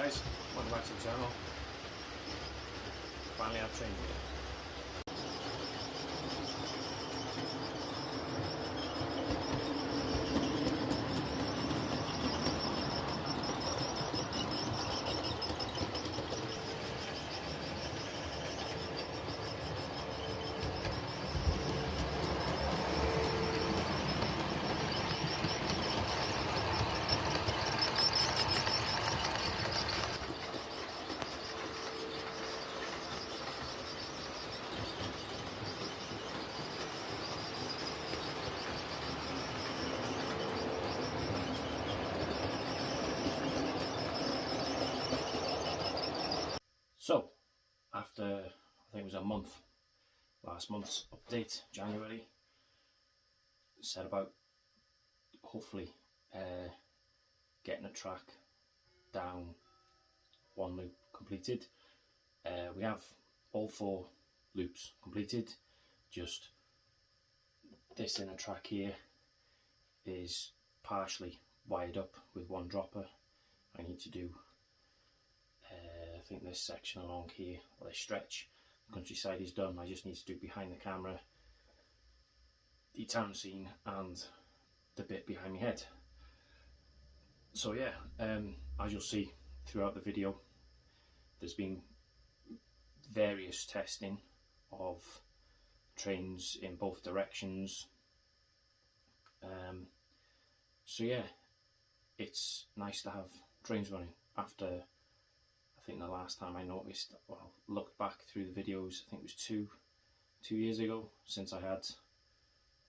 guys, welcome back to the channel. Finally I've changed it. So, after I think it was a month, last month's update, January, said about hopefully getting a track down, one loop completed. We have all 4 loops completed, just this inner track here is partially wired up with one dropper. I need to do I think this section along here, or this stretch, the countryside is done. I just need to do behind the camera, the town scene and the bit behind my head. So yeah, as you'll see throughout the video, there's been various testing of trains in both directions. So yeah, it's nice to have trains running after, I think the last time I noticed, well, looked back through the videos, I think it was two years ago since I had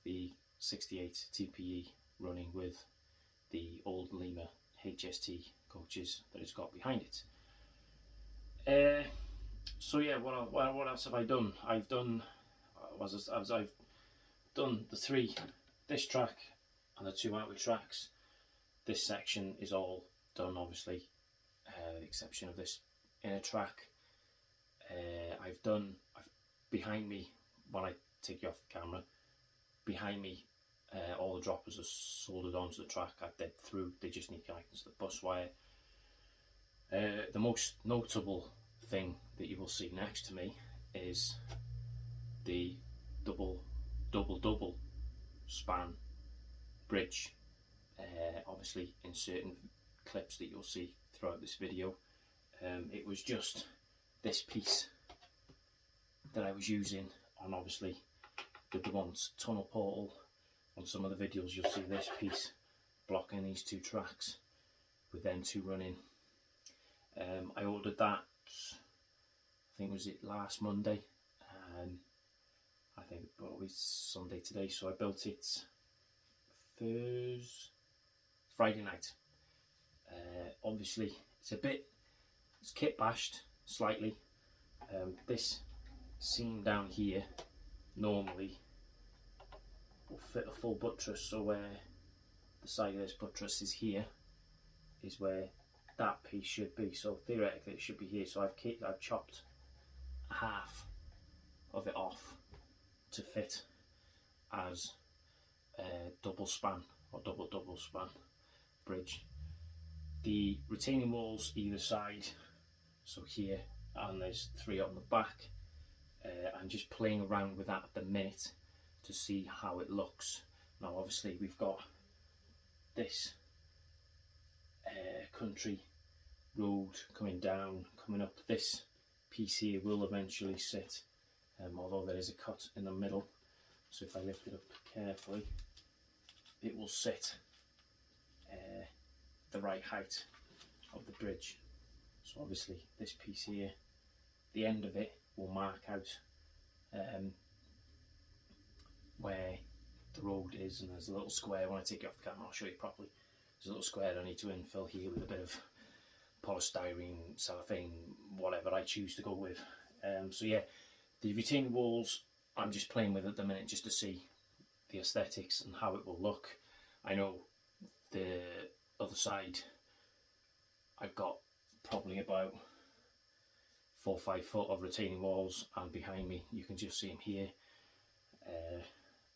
the 68 TPE running with the old Lima HST coaches that it's got behind it. So yeah, what else have I done? I've done the 3, this track and the 2 outlet tracks. This section is all done, obviously. The exception of this inner track. I've behind me, when I take you off the camera, behind me all the droppers are soldered onto the track. I've did through, they just need connecting to the bus wire. The most notable thing that you will see next to me is the double span bridge. Obviously in certain clips that you'll see throughout this video, it was just this piece that I was using on, obviously with the one's tunnel portal. On some of the videos you'll see this piece blocking these 2 tracks with them 2 running. I ordered that, I think was it last Monday, I think probably Sunday today, so I built it Friday night. Obviously it's kit bashed slightly. This seam down here normally will fit a full buttress, so where the side of this buttress is here is where that piece should be, so theoretically it should be here. So I've chopped half of it off to fit as a double span or double span bridge. The retaining walls either side, so here, and there's 3 on the back. I'm just playing around with that at the minute to see how it looks. Now obviously we've got this country road coming down, coming up. This piece here will eventually sit, although there is a cut in the middle, so if I lift it up carefully it will sit the right height of the bridge. So obviously this piece here, the end of it will mark out where the road is, and there's a little square. When I take it off the camera I'll show you properly. There's a little square I need to infill here with a bit of polystyrene, cellophane, whatever I choose to go with. So yeah, the retaining walls I'm just playing with at the minute just to see the aesthetics and how it will look. I know the other side I've got probably about 4 or 5 foot of retaining walls, and behind me you can just see them here.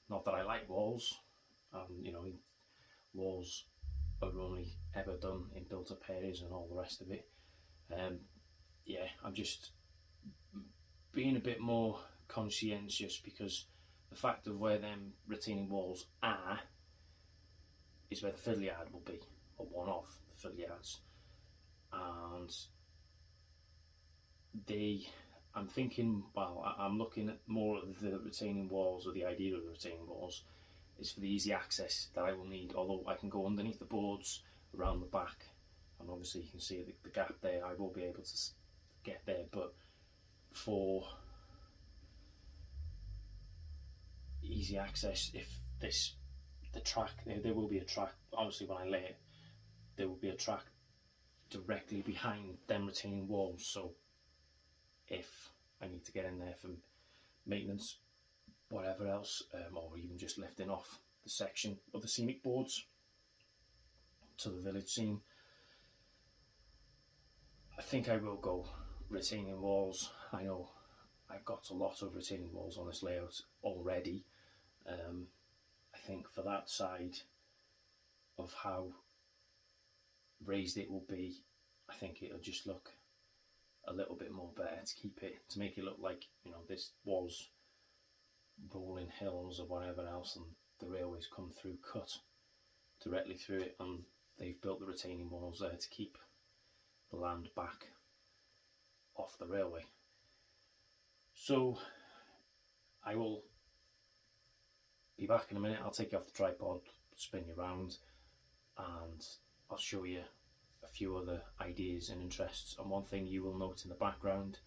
Not that I like walls, you know, walls are only ever done in built up areas and all the rest of it. Yeah, I'm just being a bit more conscientious, because the fact of where them retaining walls are is where the fiddle yard will be, or one of the fiddle yards, and I'm thinking, well, I'm looking at more at the retaining walls, or the idea of the retaining walls is for the easy access that I will need, although I can go underneath the boards around the back, and obviously you can see the gap there, I will be able to get there, but for easy access, if the track, there will be a track, obviously when I lay it, there will be a track directly behind them retaining walls, so if I need to get in there for maintenance, whatever else, or even just lifting off the section of the scenic boards to the village scene, I think I will go retaining walls. I know I've got a lot of retaining walls on this layout already. I think for that side of how raised it will be, I think it'll just look a little bit more better to make it look like, you know, this was rolling hills or whatever else, and the railways come through, cut directly through it, and they've built the retaining walls there to keep the land back off the railway. So I will be back in a minute. I'll take you off the tripod, spin you around, and I'll show you a few other ideas and interests. And one thing you will note in the background,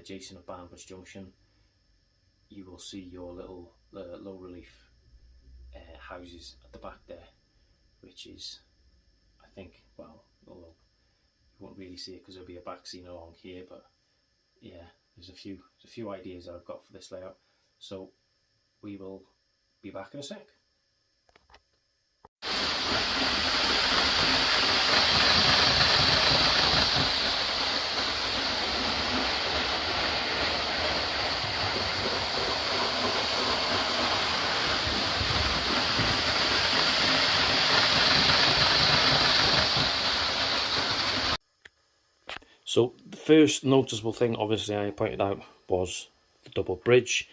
Jason of Barnbridge Junction, you will see your little low relief houses at the back there, which is, I think, well, although you won't really see it because there'll be a back scene along here, but yeah, there's a few ideas that I've got for this layout. So we will be back in a sec. So the first noticeable thing, obviously, I pointed out was the double bridge.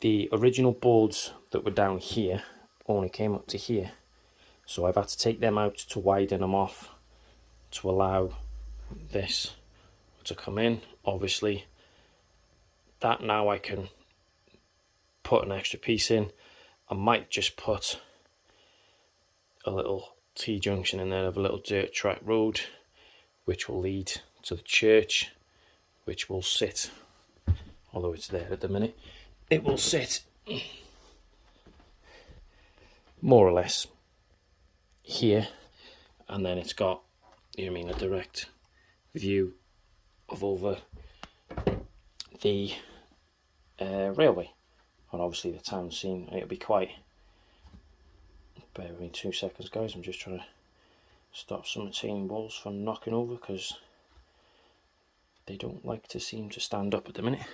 The original boards that were down here only came up to here, so I've had to take them out to widen them off to allow this to come in. Obviously, that now I can put an extra piece in. I might just put a little T-junction in there of a little dirt track road, which will lead to the church, which will sit, although it's there at the minute, it will sit more or less here, and then it's got, you know, I mean, a direct view of over the railway, and obviously the town scene. It'll be quite, bear with me 2 seconds guys, I'm just trying to stop some retaining walls from knocking over because they don't like to seem to stand up at the minute.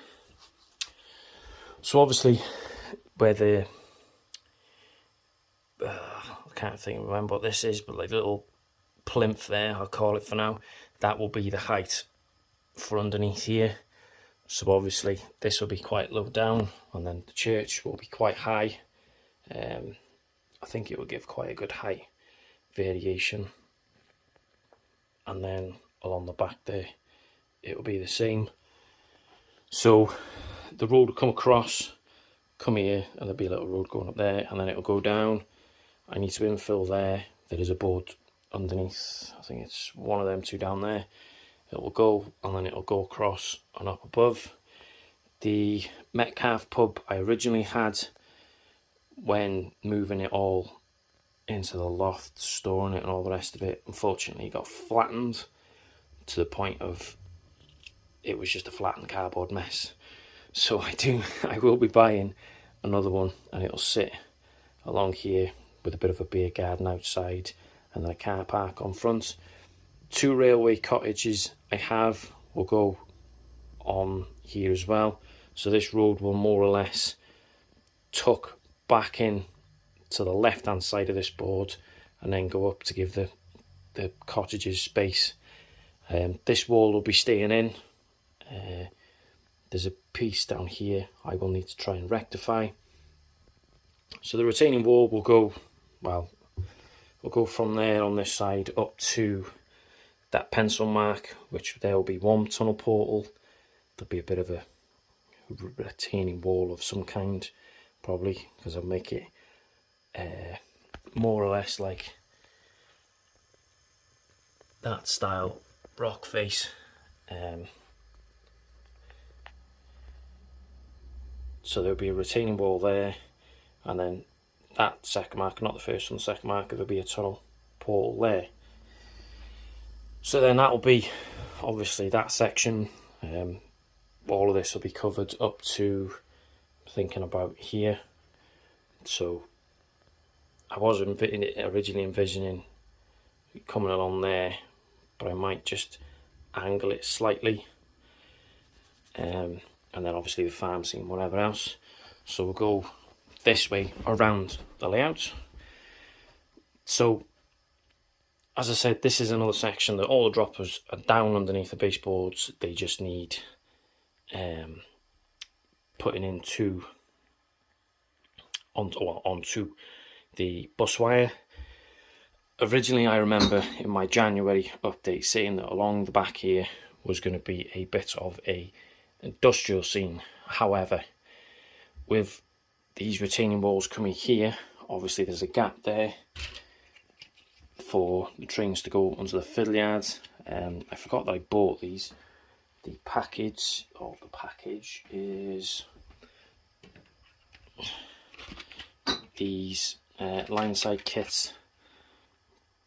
So obviously where the I can't remember what this is, but like little plinth there, I'll call it for now, that will be the height for underneath here. So obviously this will be quite low down, and then the church will be quite high. I think it will give quite a good height variation, and then along the back there it will be the same. So the road will come across, come here, and there'll be a little road going up there, and then it'll go down. I need to infill there. There is a board underneath, I think it's one of them two down there. It will go, and then it'll go across and up above. The Metcalfe pub I originally had, when moving it all into the loft, storing it and all the rest of it, unfortunately got flattened to the point of it was just a flattened cardboard mess. So I will be buying another one, and it'll sit along here with a bit of a beer garden outside and then a car park on front. 2 railway cottages I have will go on here as well, so this road will more or less tuck back in to the left hand side of this board and then go up to give the cottages space This wall will be staying in. There's a piece down here I will need to try and rectify. So the retaining wall will go, well, we'll go from there on this side up to that pencil mark, which there will be one tunnel portal. There'll be a bit of a retaining wall of some kind, probably, because I'll make it more or less like that style rock face. So there'll be a retaining wall there, and then that second marker, not the first one, the second marker, there'll be a tunnel portal there. So then that'll be obviously that section. All of this will be covered up to, thinking about here. So I was originally envisioning coming along there, but I might just angle it slightly, and then obviously the farm scene, whatever else. So we'll go this way around the layout. So as I said, this is another section that all the droppers are down underneath the baseboards. They just need putting into onto the bus wire. Originally, I remember in my January update saying that along the back here was going to be a bit of a industrial scene. However, with these retaining walls coming here, obviously there's a gap there for the trains to go onto the fiddle yards. I forgot that I bought these. The package is these line side kits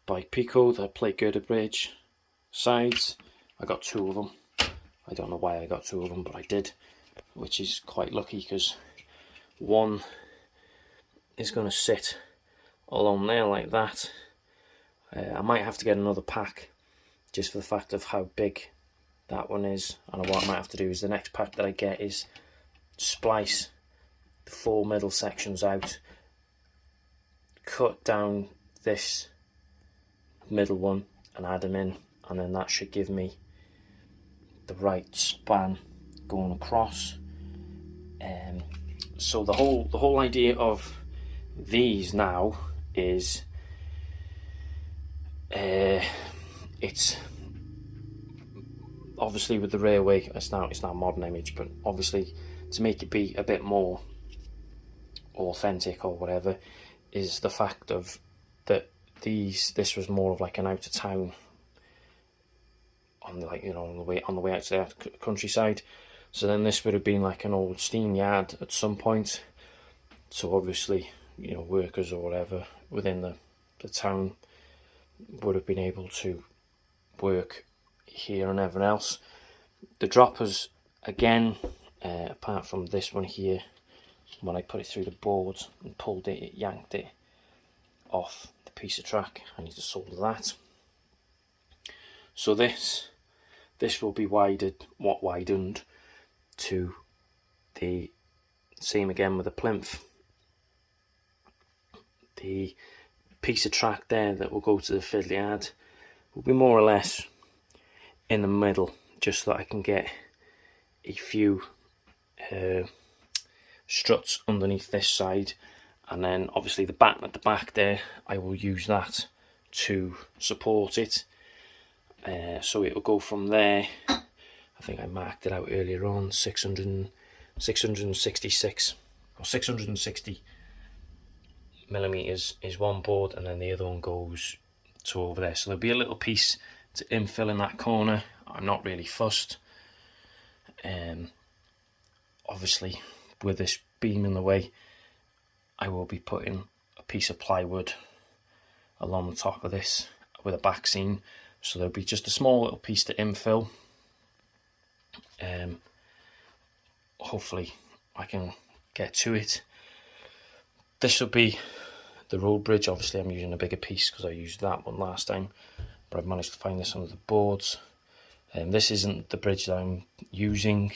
by Pico, the plate girder bridge sides. I got 2 of them. I don't know why I got 2 of them, but I did, which is quite lucky because one is going to sit along there like that. I might have to get another pack just for the fact of how big that one is, and what I might have to do is the next pack that I get is splice the 4 middle sections out, cut down this middle one and add them in, and then that should give me the right span going across. So the whole idea of these now is it's obviously with the railway, it's now a modern image, but obviously to make it be a bit more authentic or whatever is the fact of that this was more of like an out of town, on the, like, you know, on the way out to the countryside. So then this would have been like an old steam yard at some point. So obviously, you know, workers or whatever within the town would have been able to work here and everything else. The droppers, again, apart from this one here, when I put it through the board and pulled it, it yanked it off the piece of track. I need to solder that. So this will be widened to the same again with the plinth. The piece of track there that will go to the fiddle yard will be more or less in the middle, just so that I can get a few struts underneath this side, and then obviously the batten at the back there, I will use that to support it. So it will go from there. I think I marked it out earlier on, 666 or 660 millimeters is one board, and then the other one goes to over there. So there'll be a little piece to infill in that corner. I'm not really fussed. Obviously, with this beam in the way, I will be putting a piece of plywood along the top of this with a back seam. So there'll be just a small little piece to infill. Hopefully I can get to it. This will be the road bridge. Obviously I'm using a bigger piece because I used that one last time, but I've managed to find this under the boards. This isn't the bridge that I'm using.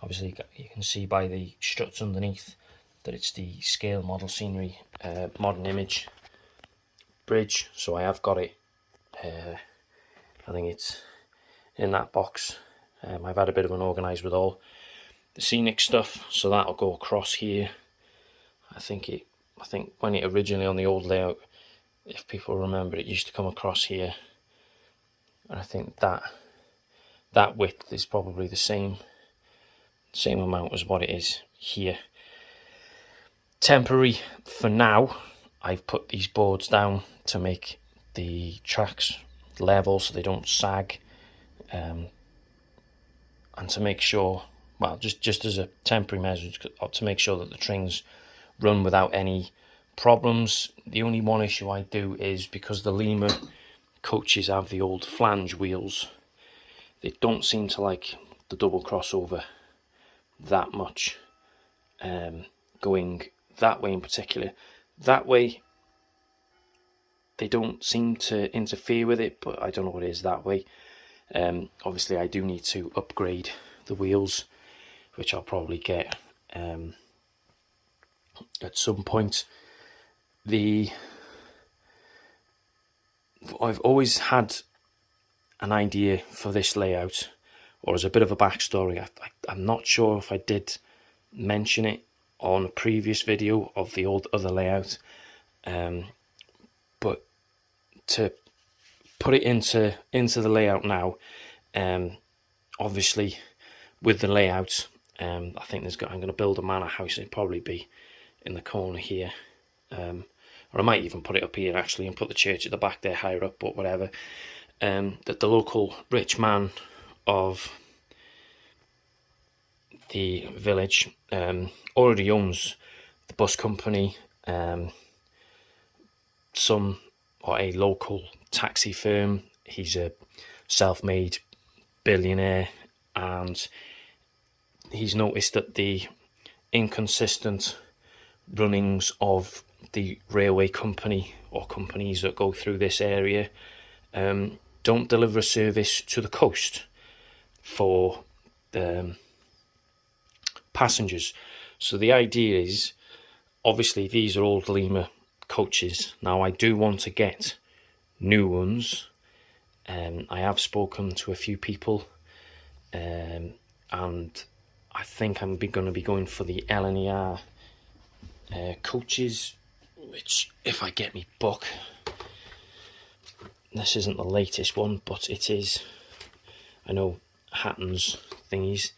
Obviously you can see by the struts underneath that it's the scale model scenery modern image bridge. So I have got it I think it's in that box. I've had a bit of an organise with all the scenic stuff, so that'll go across here. I think when it originally on the old layout, if people remember, it used to come across here, and I think that width is probably the same amount as what it is here. Temporary for now. I've put these boards down to make the tracks level so they don't sag, and to make sure, well, just as a temporary measure, to make sure that the trains run without any problems. The only one issue I do is because the Lima coaches have the old flange wheels, they don't seem to like the double crossover that much, going that way in particular. That way they don't seem to interfere with it, but I don't know what it is that way. Obviously I do need to upgrade the wheels, which I'll probably get at some point. I've always had an idea for this layout, or as a bit of a backstory. I'm not sure if I did mention it on a previous video of the other layout, but to put it into the layout now, obviously with the layout, I think I'm going to build a manor house. It'd probably be in the corner here, or I might even put it up here actually and put the church at the back there higher up, but whatever. That the local rich man of the village already owns the bus company, a local taxi firm. He's a self-made billionaire, and he's noticed that the inconsistent runnings of the railway company or companies that go through this area don't deliver a service to the coast for the passengers. So the idea is, obviously these are old Lima coaches. Now I do want to get new ones. I have spoken to a few people, and I think I'm going to be going for the LNER coaches, which, if I get me book, this isn't the latest one, but it is, I know Hatton's thingies,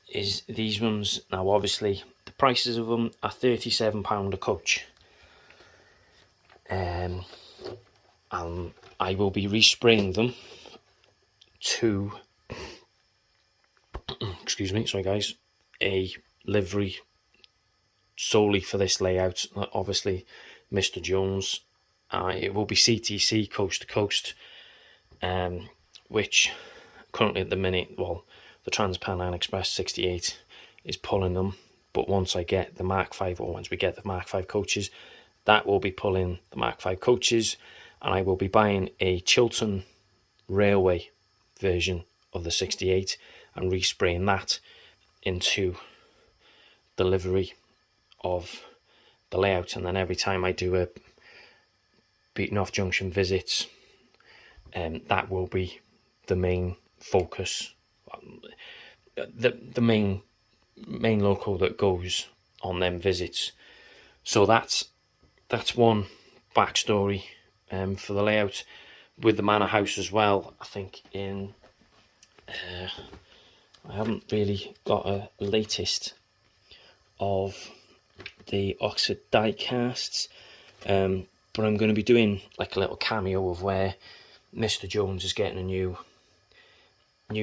is these ones. Now obviously the prices of them are £37 a coach, and I will be respraying them to excuse me, sorry guys, a livery solely for this layout. Obviously Mr. Jones, it will be CTC coast to coast, which currently at the minute, well, the Trans-Pennine Express 68 is pulling them, but once I get the Mark 5, or once we get the Mark 5 coaches, that will be pulling the Mark 5 coaches, and I will be buying a Chiltern Railway version of the 68 and respraying that into the livery of the layout. And then every time I do a beaten off junction visits, that will be the main focus, the main local that goes on them visits. So that's one backstory for the layout. With the manor house as well, I think I haven't really got a latest of the Oxford die casts, but I'm going to be doing like a little cameo of where Mr. Jones is getting a new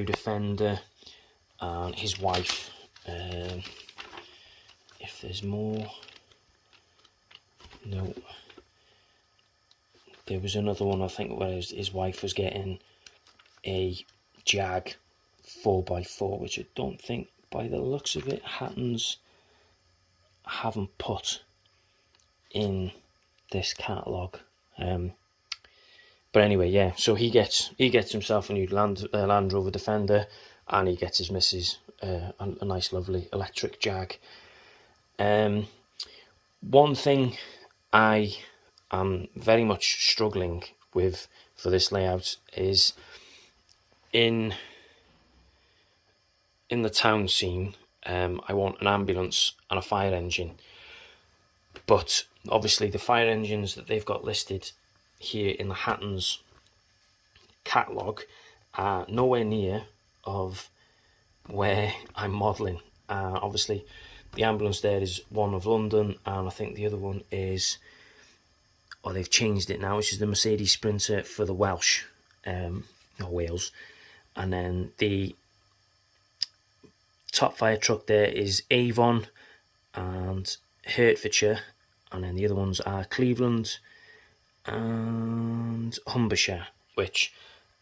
defender, and his wife, if there's more, no, there was another one I think where his wife was getting a Jag 4x4, which I don't think, by the looks of it, Hattons haven't put in this catalogue. But anyway, yeah, so he gets himself a new Land Rover Defender, and he gets his missus a nice lovely electric Jag. One thing I am very much struggling with for this layout is in the town scene. I want an ambulance and a fire engine, but obviously the fire engines that they've got listed here in the Hatton's catalogue are nowhere near of where I'm modelling. Obviously the ambulance there is one of London, and I think the other one is, or they've changed it now, which is the Mercedes Sprinter for the Welsh, or Wales. And then the top fire truck there is Avon and Hertfordshire, and then the other ones are Cleveland and Humbershire, which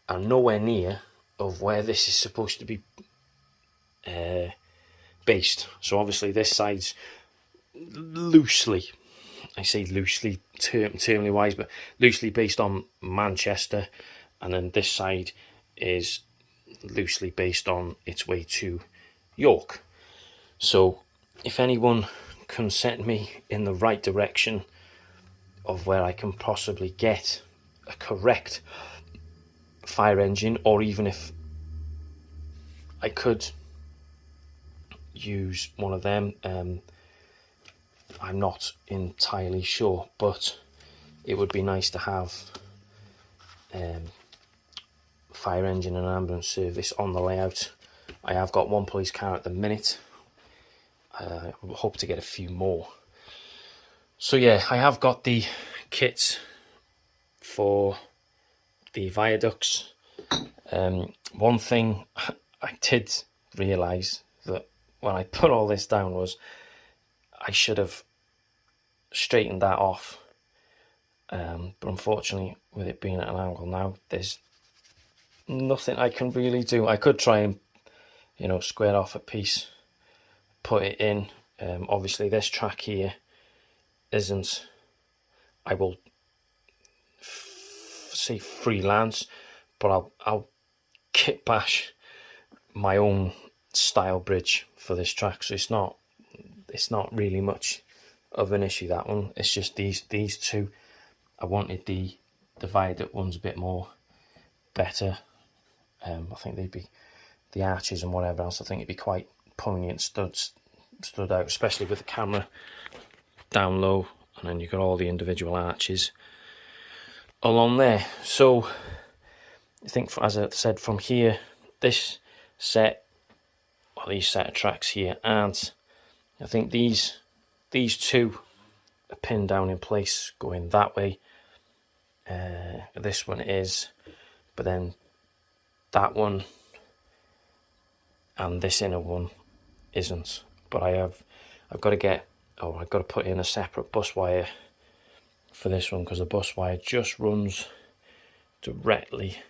are nowhere near of where this is supposed to be based. So obviously this side's loosely, I say loosely, termly wise, but loosely based on Manchester, and then this side is loosely based on its way to York. So if anyone can set me in the right direction of where I can possibly get a correct fire engine, or even if I could use one of them, I'm not entirely sure, but it would be nice to have fire engine and ambulance service on the layout. I have got one police car at the minute. I hope to get a few more. So yeah, I have got the kits for the Viaducts. One thing I did realise that when I put all this down was I should have straightened that off, but unfortunately with it being at an angle now, there's nothing I can really do. I could try and, you know, square off a piece, put it in. Obviously this track here isn't, I will say freelance, but I'll kit bash my own style bridge for this track, so it's not really much of an issue, that one. It's just these two. I wanted the Viaduct ones a bit more better. I think they'd be, the arches and whatever else, I think it'd be quite poignant, stood out, especially with the camera down low, and then you've got all the individual arches along there. So I think, as I said, from here, this set, or these set of tracks here, and I think these two are pinned down in place going that way. This one is, but then that one and this inner one isn't. But I've got to put in a separate bus wire for this one, because the bus wire just runs directly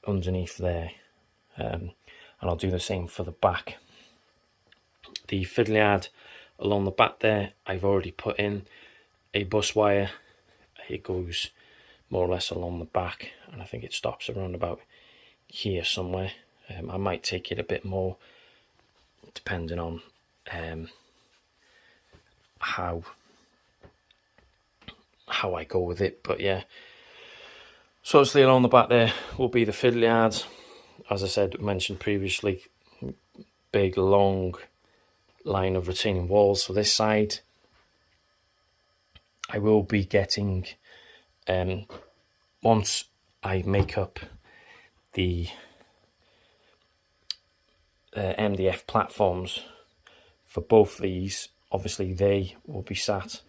underneath there, and I'll do the same for the back. The fiddle yard along the back there, I've already put in a bus wire. It goes more or less along the back, and I think it stops around about here somewhere. I might take it a bit more depending on how I go with it, but yeah. So obviously along the back there will be the fiddle yard. As I said, mentioned previously, big long line of retaining walls for this side. I will be getting, once I make up the MDF platforms for both these, obviously they will be sat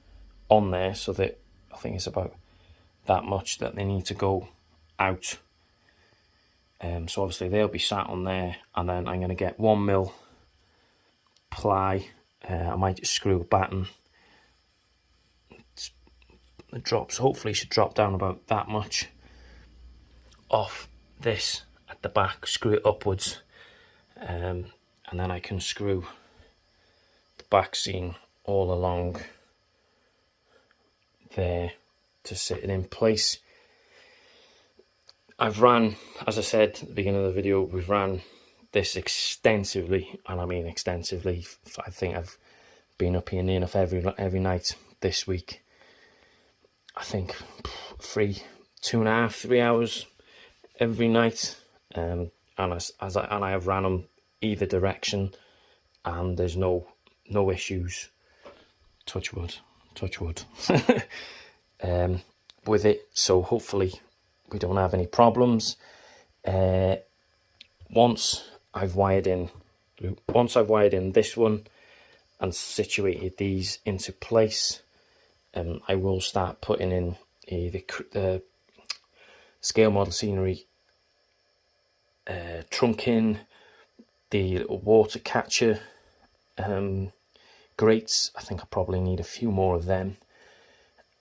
on there, so that I think it's about that much that they need to go out. So obviously they'll be sat on there, and then I'm going to get 1mm ply. I might just screw a batten. It drops, hopefully should drop down about that much off this at the back, screw it upwards, and then I can screw the back seam all along there to sit it in place. I've ran, as I said at the beginning of the video, we've ran this extensively, and I mean extensively. I think I've been up here near enough every night this week. I think three 2.5, 3 hours every night, and I have ran them either direction, and there's no issues. Touch wood, with it. So hopefully we don't have any problems. Once I've wired in this one and situated these into place, I will start putting in the scale model scenery trunking, the little water catcher grates. I think I probably need a few more of them.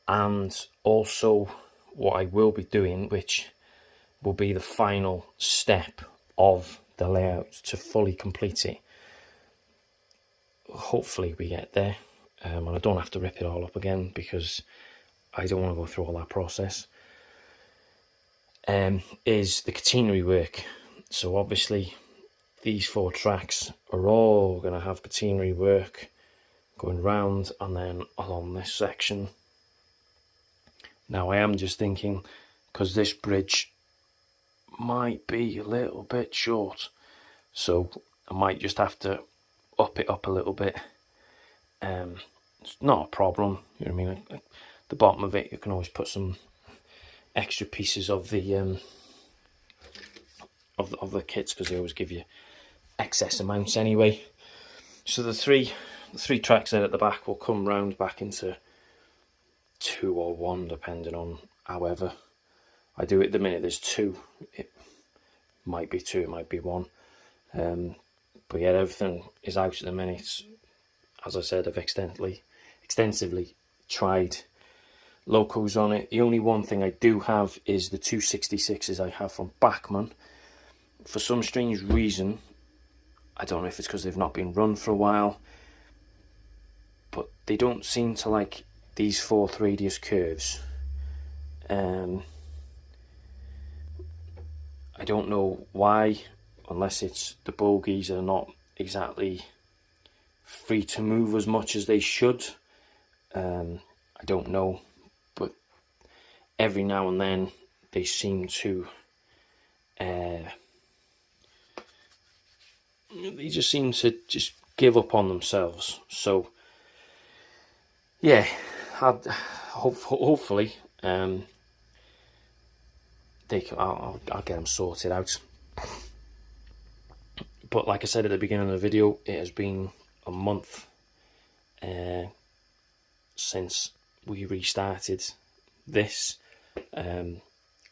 And also what I will be doing, which will be the final step of the layout to fully complete it. Hopefully we get there, and I don't have to rip it all up again, because I don't want to go through all that process. Is the catenary work. So obviously these 4 tracks are all going to have catenary work going round and then along this section. Now I am just thinking, because this bridge might be a little bit short, so I might just have to up it up a little bit. It's not a problem, you know what I mean. At the bottom of it you can always put some extra pieces of the of the kits, because they always give you excess amounts anyway. So the three tracks there at the back will come round back into 2 or 1, depending on however I do it. At the minute there's 2. It might be 2, it might be 1. But yeah, everything is out at the minute. As I said, I've extensively tried locos on it. The only one thing I do have is the 266s I have from Bachmann. For some strange reason, I don't know if it's because they've not been run for a while, but they don't seem to like these 4th radius curves. I don't know why, unless it's the bogies are not exactly free to move as much as they should. I don't know, but every now and then they seem to they just seem to just give up on themselves. So yeah, hopefully I'll get them sorted out. But like I said at the beginning of the video, it has been a month since we restarted this, and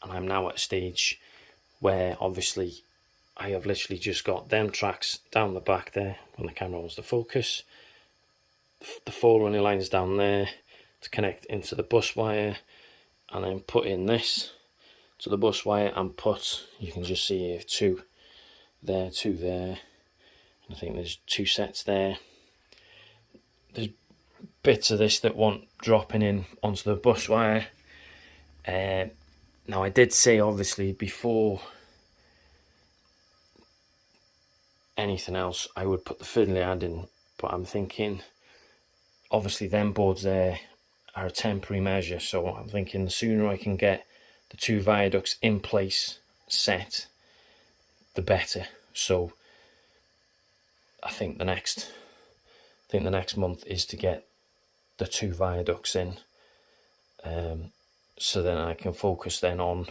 I'm now at a stage where obviously I have literally just got them tracks down the back there when the camera wants to focus, the 4 running lines down there to connect into the bus wire, and then put in this to the bus wire and put, you can just see here, 2 there, 2 there, and I think there's 2 sets there. There's bits of this that want dropping in onto the bus wire. Now I did say obviously before anything else I would put the fiddly ad in, but I'm thinking obviously them boards there are a temporary measure, so I'm thinking the sooner I can get the 2 viaducts in place set, the better. So I think the next month is to get the 2 viaducts in, so then I can focus then on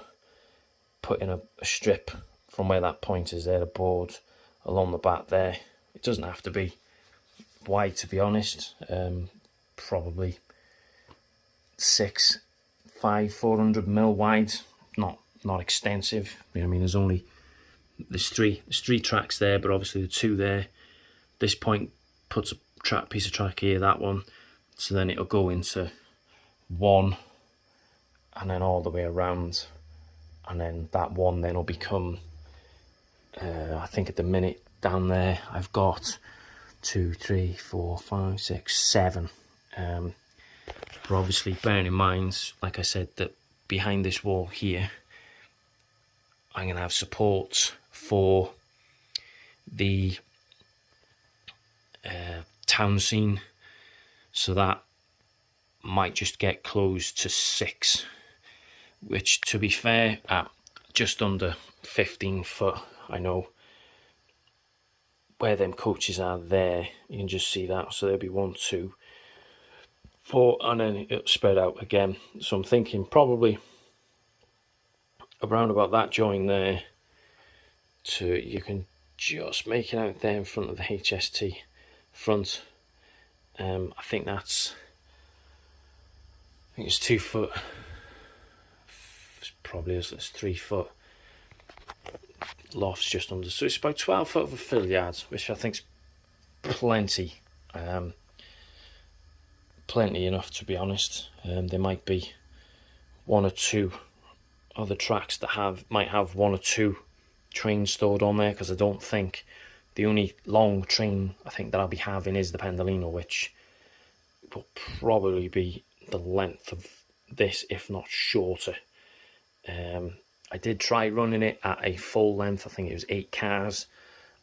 putting a strip from where that point is there, a board along the back there. It doesn't have to be wide, to be honest. Probably 400 mil wide, not extensive. You know what I mean? There's three tracks there, but obviously the 2 there. This point puts a piece of track here, that one, so then it'll go into 1 and then all the way around, and then that 1 then will become I think at the minute down there I've got 2, 3, 4, 5, 6, 7. But obviously bearing in mind, like I said, that behind this wall here I'm going to have support for the town scene, so that might just get closed to 6 which, to be fair, at just under 15 foot, I know where them coaches are there, you can just see that. So there'll be 1, 2, 4, and then it'll spread out again. So I'm thinking probably around about that joint there, you can just make it out there in front of the HST front. I think it's 2 foot, probably it's 3 foot lofts just under, so it's about 12 foot of a fill yard, which I think's plenty. Plenty enough, to be honest. There might be 1 or 2 other tracks that might have 1 or 2 trains stored on there, because I don't think the only long train I think that I'll be having is the Pendolino, which will probably be the length of this, if not shorter. I did try running it at a full length, I think it was 8 cars,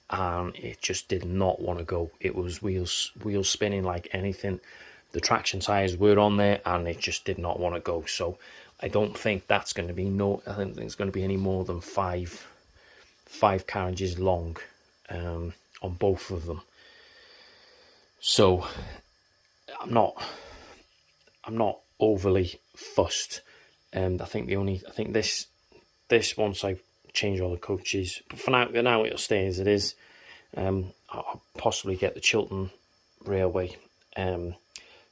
and it just did not want to go. It was wheels spinning like anything. The traction tyres were on there and it just did not want to go. So I don't think that's going to be I don't think it's going to be any more than 5 carriages long on both of them. So I'm not overly fussed. I think this once I change all the coaches, but for now it'll stay as it is. I'll possibly get the Chiltern Railway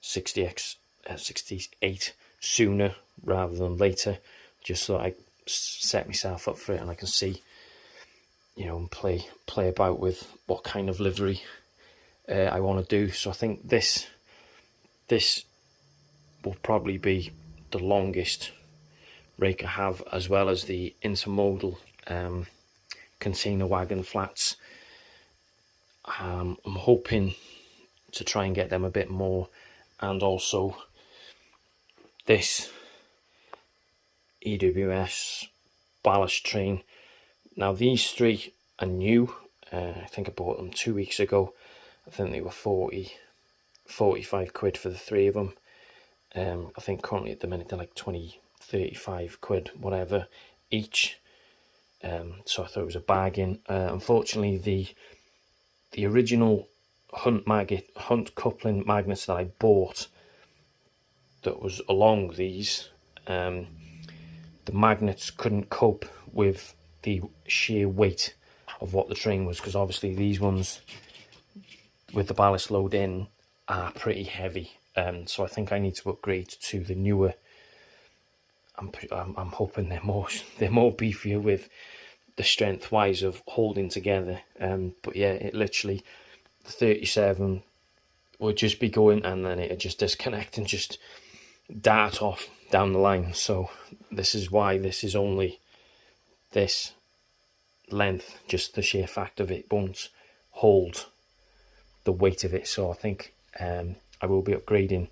68 sooner rather than later, just so I set myself up for it and I can see, and play about with what kind of livery I want to do. So I think this will probably be the longest rake I have, as well as the intermodal container wagon flats. I'm hoping to try and get them a bit more, and also this Ews Ballast Train. Now these 3 are new. I think I bought them 2 weeks ago. I think they were 45 quid for the 3 of them. I think currently at the minute they're like 35 quid, whatever, each. So I thought it was a bargain. Unfortunately, the original Hunt coupling magnets that I bought that was along these, the magnets couldn't cope with the sheer weight of what the train was, because obviously these ones with the ballast load in are pretty heavy. So I think I need to upgrade to the newer. I'm hoping they're more beefier with the strength wise of holding together. But yeah, it literally, the 37 would just be going and then it'd just disconnect and just dart off down the line. So this is why this is only this length, just the sheer fact of it won't hold the weight of it. So I think I will be upgrading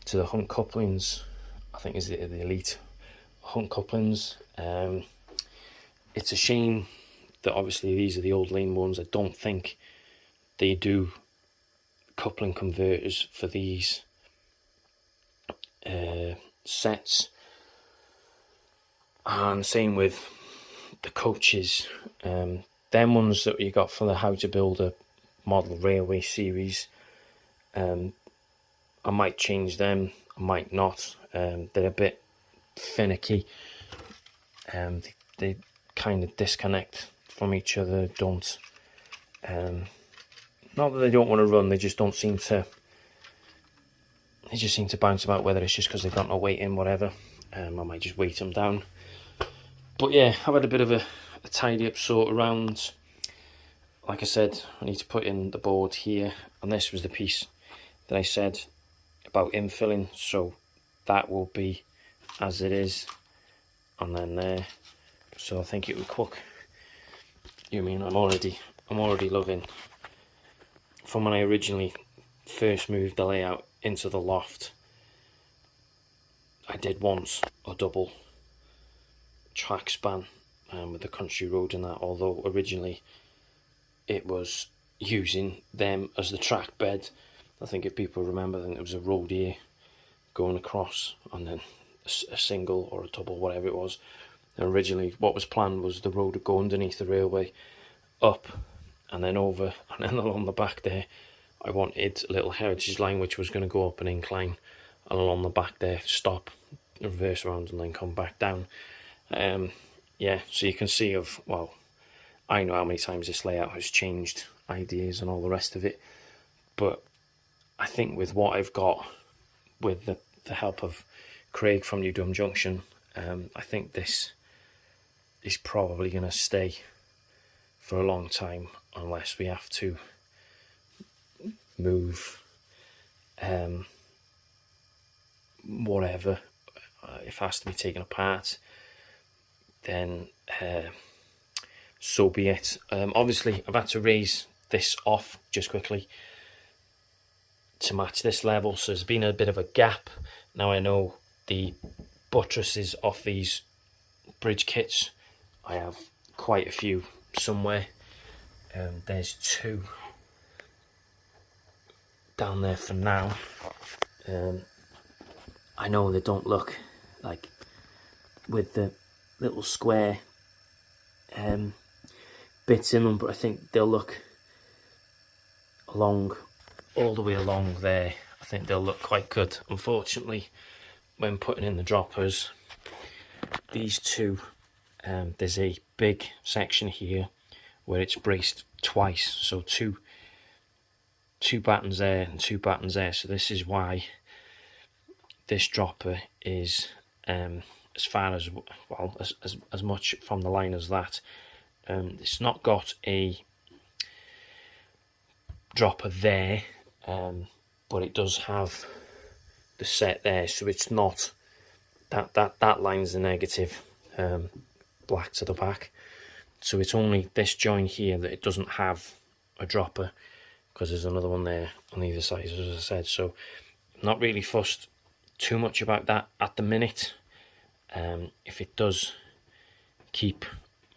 to the Hunt Couplings. I think is the Elite Hunt Couplings. It's a shame that obviously these are the old lane ones. I don't think they do coupling converters for these sets, and same with the coaches. Them ones that you got for the How to Build a Model Railway series, I might change them, I might not. They're a bit finicky. They kind of disconnect from each other. Not that they don't want to run, they just seem to bounce about, whether it's just because they've got no weight in, whatever. I might just weight them down. But yeah, I've had a bit of a tidy up sort around. Like I said, I need to put in the board here, and this was the piece that I said about infilling, so that will be as it is, and then there. So I think it will cook. I'm already loving, from when I originally first moved the layout into the loft, I did once a double track span with the country road and that, although originally it was using them as the track bed. I think if people remember, I think there was a road here going across, and then a single or a double, whatever it was. And originally what was planned was the road would go underneath the railway, up and then over, and then along the back there I wanted a little heritage line which was going to go up an incline, and along the back there stop, reverse around and then come back down. Yeah, so you can see well, I know how many times this layout has changed ideas and all the rest of it, but I think with what I've got, with the help of Craig from New Dum Junction, I think this is probably going to stay for a long time, unless we have to move whatever. If it has to be taken apart, then so be it. Obviously I've had to raise this off just quickly to match this level, so there's been a bit of a gap. Now I know the buttresses off these bridge kits, I have quite a few somewhere. There's 2 down there for now. I know they don't look like, with the little square bits in them, but I think they'll look along, all the way along there. I think they'll look quite good. Unfortunately, when putting in the droppers, these 2, there's a big section here where it's braced twice, so two battens there and 2 battens there. So this is why this dropper is as far as, well, as much from the line as that. It's not got a dropper there, but it does have the set there, so it's not that line's the negative, black to the back. So it's only this joint here that it doesn't have a dropper, because there's another one there on either side, as I said. So I'm not really fussed too much about that at the minute. If it does keep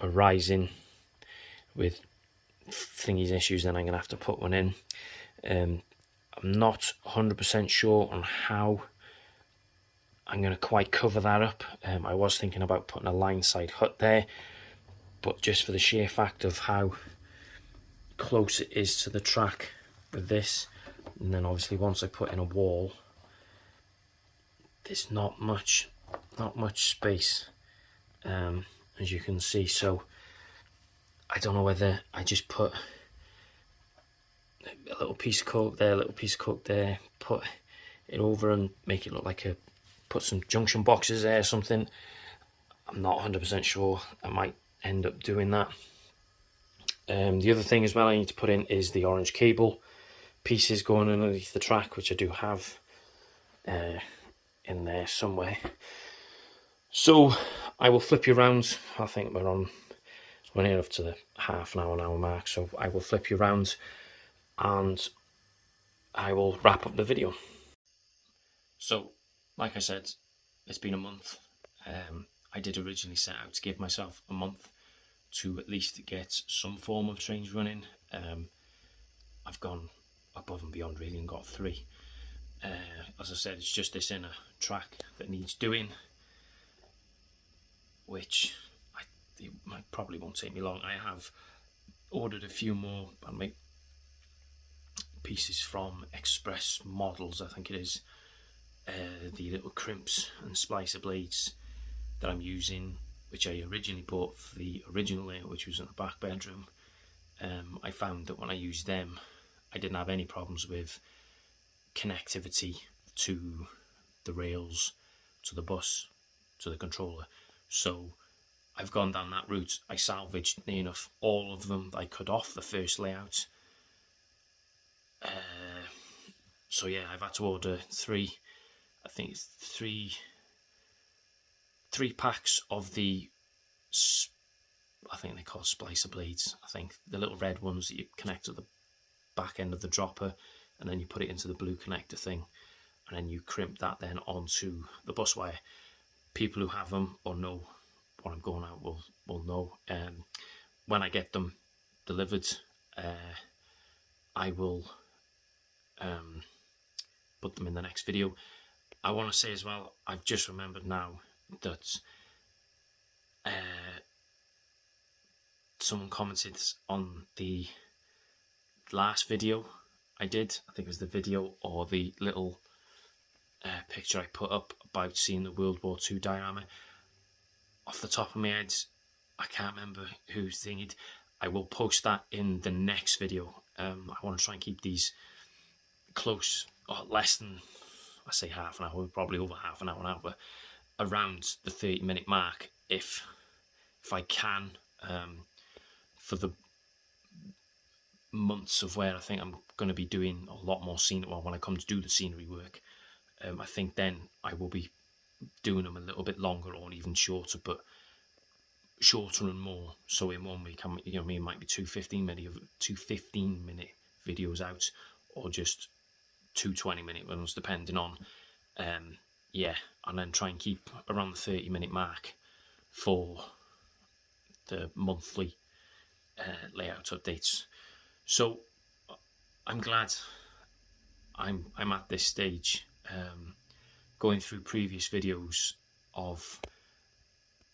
rising with thingy's issues, then I'm going to have to put one in. I'm not 100% sure on how I'm going to quite cover that up. I was thinking about putting a line side hut there, but just for the sheer fact of how close it is to the track with this, and then obviously once I put in a wall, there's not much space, as you can see. So I don't know whether I just put a little piece of coke there, a little piece of coke there, put it over and make it look like put some junction boxes there or something. I'm not 100% sure. I might end up doing that. The other thing as well I need to put in is the orange cable pieces going underneath the track, which I do have in there somewhere. So I will flip you around. I think we're near up to the half an hour mark, so I will flip you around and I will wrap up the video. So like I said, it's been a month. I did originally set out to give myself a month to at least get some form of trains running. I've gone above and beyond really and got 3. As I said, it's just this inner track that needs doing, which it probably won't take me long. I have ordered a few more pieces from Express Models, I think it is. The little crimps and splicer blades that I'm using, which I originally bought for the original layout, which was in the back bedroom. I found that when I used them, I didn't have any problems with connectivity to the rails, to the bus, to the controller. So I've gone down that route. I salvaged near enough all of them that I could off the first layout. So yeah, I've had to order 3, I think it's 3 packs of the, I think they call splicer blades. I think the little red ones that you connect to the back end of the dropper, and then you put it into the blue connector thing, and then you crimp that then onto the bus wire. People who have them or know what I'm going at will know. When I get them delivered, I will put them in the next video. I want to say as well, I've just remembered now that someone commented on the last video I did. I think it was the video or the little picture I put up about seeing the World War II diorama. Off the top of my head, I can't remember who's thingied. I will post that in the next video. I want to try and keep these close, or less than, I say half an hour, probably over half an hour now, but around the 30-minute mark if I can, for the months of where I think I'm going to be doing a lot more scenery. Well, when I come to do the scenery work, I think then I will be doing them a little bit longer or even shorter, but shorter and more. So in 1 week, it might be two 15-minute videos out, or just 2 20-minute ones, depending on, and then try and keep around the 30-minute mark for the monthly layout updates. So I'm glad I'm at this stage. Going through previous videos of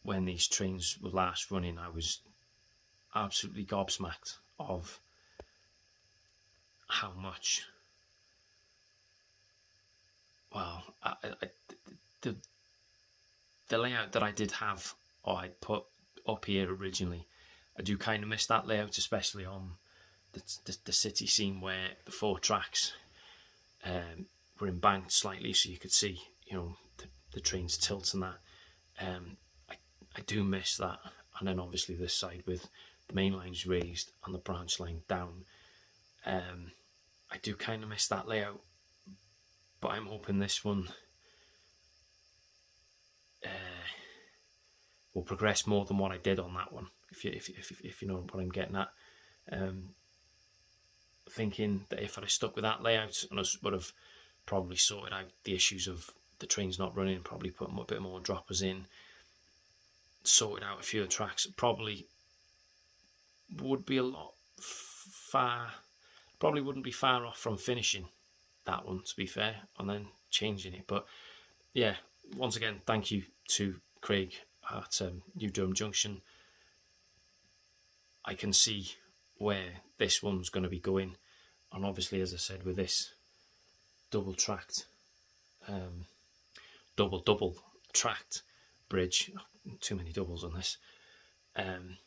when these trains were last running, I was absolutely gobsmacked of how much, well, the layout that I did have, or I put up here originally, I do kind of miss that layout, especially on the city scene where the 4 tracks were embanked slightly, so you could see, the trains tilt and that. I do miss that. And then obviously this side with the main lines raised and the branch line down. I do kind of miss that layout, but I'm hoping this one will progress more than what I did on that one, if you know what I'm getting at. Thinking that if I'd have stuck with that layout, and I would have probably sorted out the issues of the trains not running, probably put a bit more droppers in, sorted out a few of the tracks, probably would be probably wouldn't be far off from finishing that one, to be fair, and then changing it. But yeah, once again, thank you to Craig at New Durham Junction. I can see where this one's going to be going, and obviously, as I said, with this double tracked bridge, too many doubles on this, and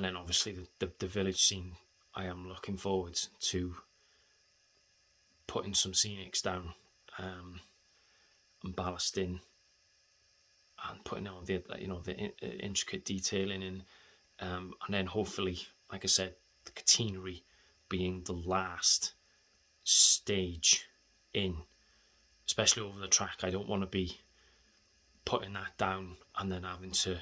then obviously the village scene, I am looking forward to putting some scenics down, and ballasting and putting on the intricate detailing in, and then hopefully, like I said, the catenary being the last stage in, especially over the track. I don't want to be putting that down and then having to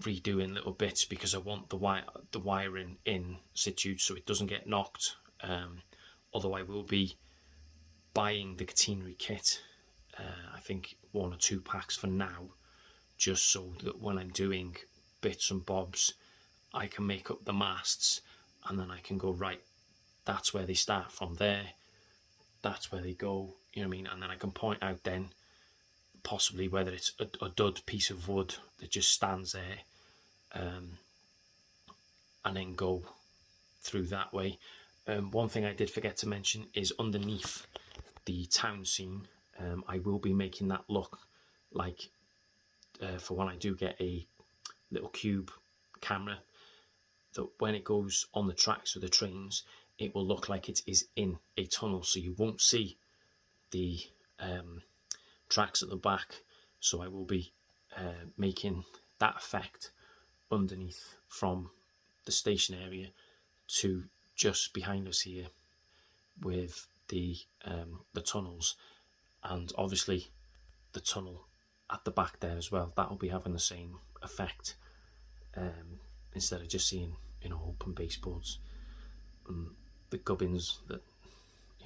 redoing little bits, because I want the wiring in situ so it doesn't get knocked. Although I will be buying the Catenary Kit, I think 1 or 2 packs for now, just so that when I'm doing bits and bobs, I can make up the masts, and then I can go, right, that's where they start from there, that's where they go, you know what I mean? And then I can point out then possibly whether it's a dud piece of wood that just stands there, and then go through that way. One thing I did forget to mention is underneath the town scene, I will be making that look like, for when I do get a little cube camera, that when it goes on the tracks with the trains, it will look like it is in a tunnel, so you won't see the tracks at the back. So I will be making that effect underneath from the station area to just behind us here with the tunnels, and obviously the tunnel at the back there as well. That will be having the same effect, instead of just seeing open baseboards and the gubbins that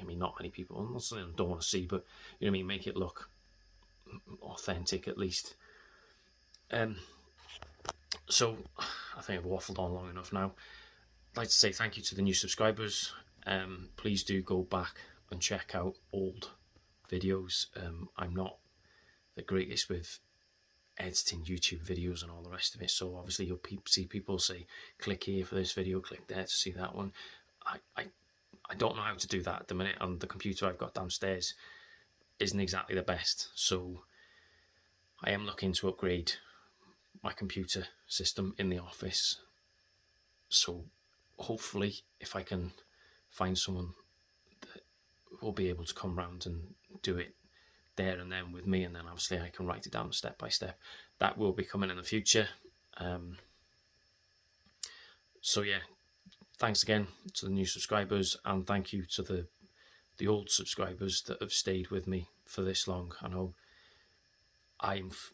not many people, I'm not saying I don't want to see, but make it look authentic at least. So I think I've waffled on long enough now. I'd like to say thank you to the new subscribers. Please do go back and check out old videos. I'm not the greatest with editing YouTube videos and all the rest of it, so obviously you'll see people say click here for this video, click there to see that one. I don't know how to do that at the minute, and the computer I've got downstairs isn't exactly the best, so I am looking to upgrade my computer system in the office. So hopefully if I can find someone that will be able to come round and do it there and then with me, and then obviously I can write it down step by step, that will be coming in the future. So yeah, thanks again to the new subscribers, and thank you to the old subscribers that have stayed with me for this long. I know I've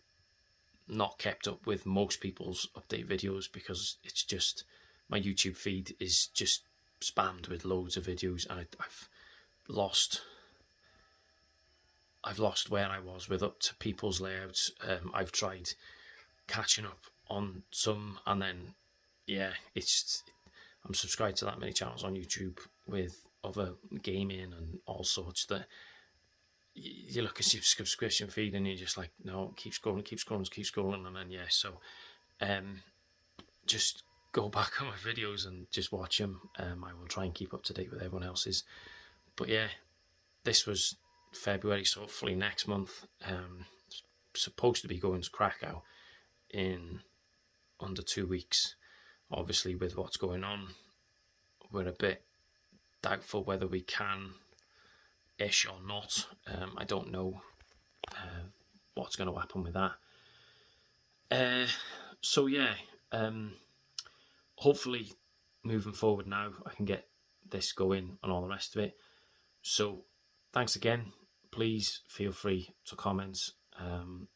not kept up with most people's update videos because it's just, my YouTube feed is just spammed with loads of videos, and I've lost where I was with up to people's layouts. I've tried catching up on some, and then yeah, I'm subscribed to that many channels on YouTube with other gaming and all sorts that you look at your subscription feed and you're just like, no, keep scrolling, and then yeah, so just go back on my videos and just watch them. I will try and keep up to date with everyone else's. But yeah, this was February, so hopefully next month, supposed to be going to Krakow in under 2 weeks. Obviously with what's going on, we're a bit doubtful whether we can ish or not. I don't know what's going to happen with that. So yeah, hopefully moving forward now I can get this going and all the rest of it. So thanks again. Please feel free to comment,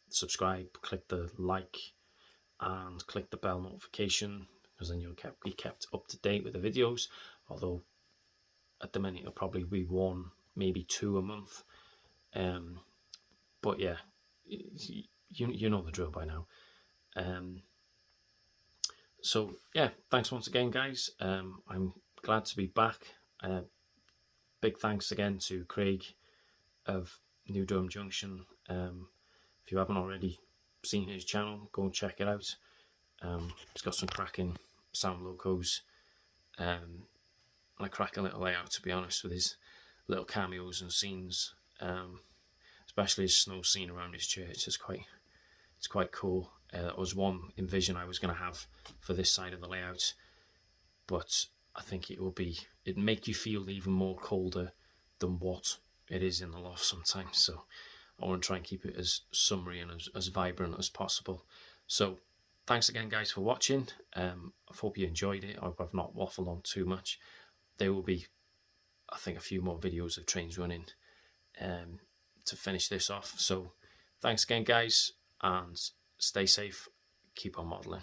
subscribe, click the like, and click the bell notification, because then you'll be kept up to date with the videos. Although at the minute it'll probably be 1, maybe 2 a month. But yeah, you know the drill by now. So yeah, thanks once again, guys. I'm glad to be back. Big thanks again to Craig of New Durham Junction. If you haven't already seen his channel, go and check it out. He's got some cracking sound logos, and a cracking little layout, to be honest, with his little cameos and scenes. Especially his snow scene around his church is quite cool. That was one envision I was going to have for this side of the layout, but I think it'd make you feel even more colder than what it is in the loft sometimes. So I want to try and keep it as summery and as vibrant as possible. So thanks again, guys, for watching. I hope you enjoyed it. I hope I've not waffled on too much. There will be, I think, a few more videos of trains running to finish this off. So thanks again, guys, and stay safe. Keep on modelling.